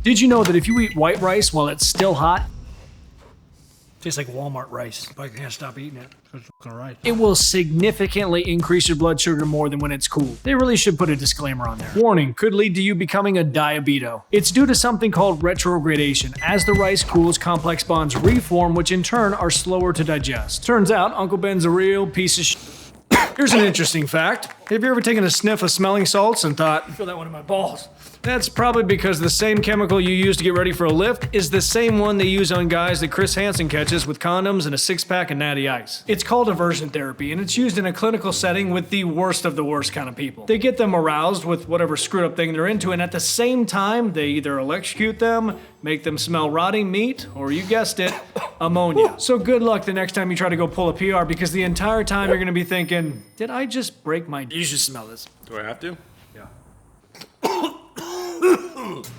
Did you know that if you eat white rice while it's still hot, tastes like Walmart rice, but I can't stop eating it. It's fucking rice. It will significantly increase your blood sugar more than when it's cool. They really should put a disclaimer on there. Warning, could lead to you becoming a diabeto. It's due to something called retrogradation. As the rice cools, complex bonds reform, which in turn are slower to digest. Turns out, Uncle Ben's a real piece of shit. Here's an interesting fact. Have you ever taken a sniff of smelling salts and thought, I feel that one in my balls? That's probably because the same chemical you use to get ready for a lift is the same one they use on guys that Chris Hansen catches with condoms and a six-pack of Natty Ice. It's called aversion therapy, and it's used in a clinical setting with the worst of the worst kind of people. They get them aroused with whatever screwed up thing they're into, and at the same time, they either electrocute them, make them smell rotting meat, or you guessed it, ammonia. So good luck the next time you try to go pull a PR, because the entire time you're gonna be thinking, did I just break my... You should smell this. Do I have to? Yeah.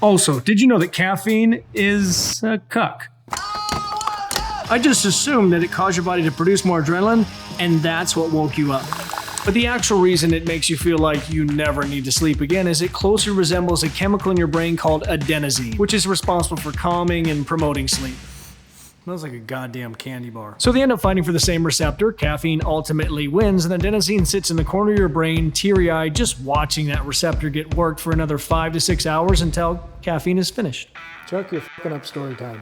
Also, did you know that caffeine is a cuck? I just assumed that it caused your body to produce more adrenaline, and that's what woke you up. But the actual reason it makes you feel like you never need to sleep again is it closely resembles a chemical in your brain called adenosine, which is responsible for calming and promoting sleep. Smells like a goddamn candy bar. So they end up fighting for the same receptor. Caffeine ultimately wins, and adenosine sits in the corner of your brain, teary-eyed, just watching that receptor get worked for another 5 to 6 hours until caffeine is finished. Chuck, you're fucking up story time.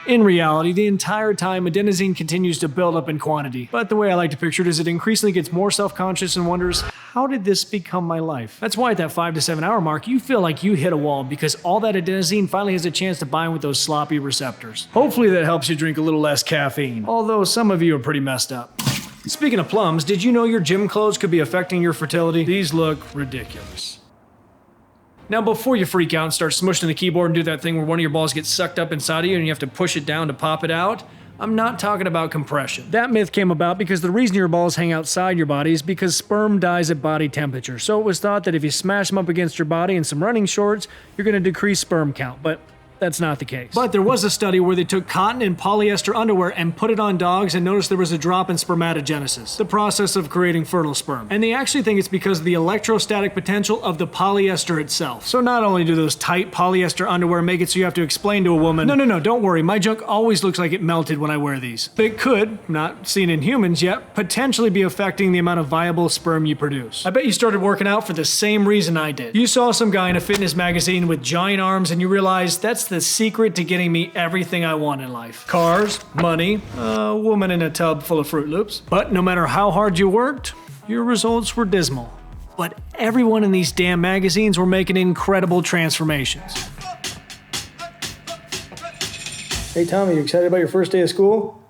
In reality, the entire time, adenosine continues to build up in quantity. But the way I like to picture it is it increasingly gets more self-conscious and wonders, how did this become my life? That's why at that 5 to 7 hour mark, you feel like you hit a wall because all that adenosine finally has a chance to bind with those sloppy receptors. Hopefully that helps you drink a little less caffeine, although some of you are pretty messed up. Speaking of plums, did you know your gym clothes could be affecting your fertility? These look ridiculous. Now, before you freak out and start smushing the keyboard and do that thing where one of your balls gets sucked up inside of you and you have to push it down to pop it out, I'm not talking about compression. That myth came about because the reason your balls hang outside your body is because sperm dies at body temperature. So it was thought that if you smash them up against your body in some running shorts, you're going to decrease sperm count, but that's not the case. But there was a study where they took cotton and polyester underwear and put it on dogs and noticed there was a drop in spermatogenesis, the process of creating fertile sperm. And they actually think it's because of the electrostatic potential of the polyester itself. So not only do those tight polyester underwear make it so you have to explain to a woman, no, don't worry, my junk always looks like it melted when I wear these. But it could, not seen in humans yet, potentially be affecting the amount of viable sperm you produce. I bet you started working out for the same reason I did. You saw some guy in a fitness magazine with giant arms and you realized that's the secret to getting me everything I want in life. Cars, money, a woman in a tub full of Fruit Loops. But no matter how hard you worked, your results were dismal. But everyone in these damn magazines were making incredible transformations. Hey Tommy, you excited about your first day of school?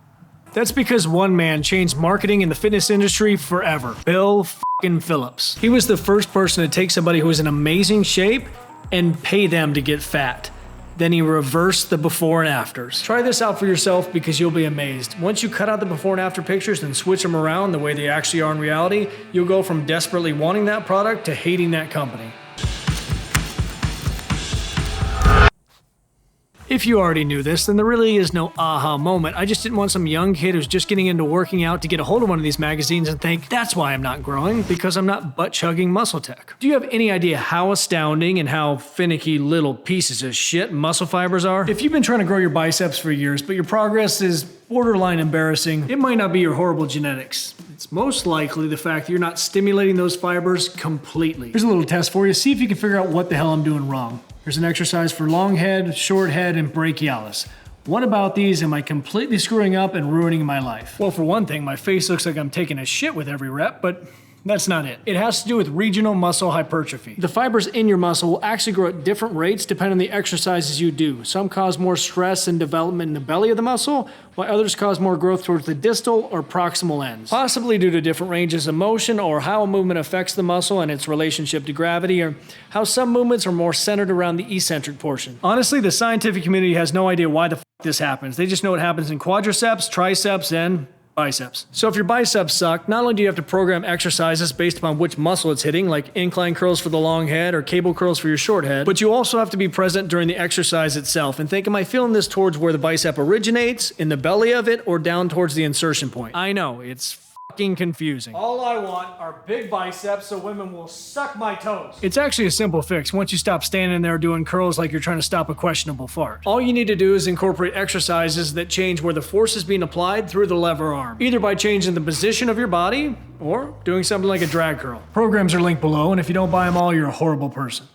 That's because one man changed marketing in the fitness industry forever. Bill f***ing Phillips. He was the first person to take somebody who was in amazing shape and pay them to get fat. Then he reversed the before and afters. Try this out for yourself because you'll be amazed. Once you cut out the before and after pictures and switch them around the way they actually are in reality, you'll go from desperately wanting that product to hating that company. If you already knew this, then there really is no aha moment. I just didn't want some young kid who's just getting into working out to get a hold of one of these magazines and think, that's why I'm not growing, because I'm not butt-chugging muscle tech. Do you have any idea how astounding and how finicky little pieces of shit muscle fibers are? If you've been trying to grow your biceps for years, but your progress is borderline embarrassing, it might not be your horrible genetics. It's most likely the fact that you're not stimulating those fibers completely. Here's a little test for you. See if you can figure out what the hell I'm doing wrong. Here's an exercise for long head, short head, and brachialis. What about these am I completely screwing up and ruining my life? Well, for one thing, my face looks like I'm taking a shit with every rep, but that's not it. It has to do with regional muscle hypertrophy. The fibers in your muscle will actually grow at different rates depending on the exercises you do. Some cause more stress and development in the belly of the muscle, while others cause more growth towards the distal or proximal ends. Possibly due to different ranges of motion or how a movement affects the muscle and its relationship to gravity, or how some movements are more centered around the eccentric portion. Honestly, the scientific community has no idea why the f this happens. They just know it happens in quadriceps, triceps, and biceps. So if your biceps suck, not only do you have to program exercises based upon which muscle it's hitting, like incline curls for the long head or cable curls for your short head, but you also have to be present during the exercise itself and think, am I feeling this towards where the bicep originates, in the belly of it, or down towards the insertion point? I know, it's confusing. All I want are big biceps so women will suck my toes. It's actually a simple fix once you stop standing there doing curls like you're trying to stop a questionable fart. All you need to do is incorporate exercises that change where the force is being applied through the lever arm, either by changing the position of your body or doing something like a drag curl. Programs are linked below, and if you don't buy them all, you're a horrible person.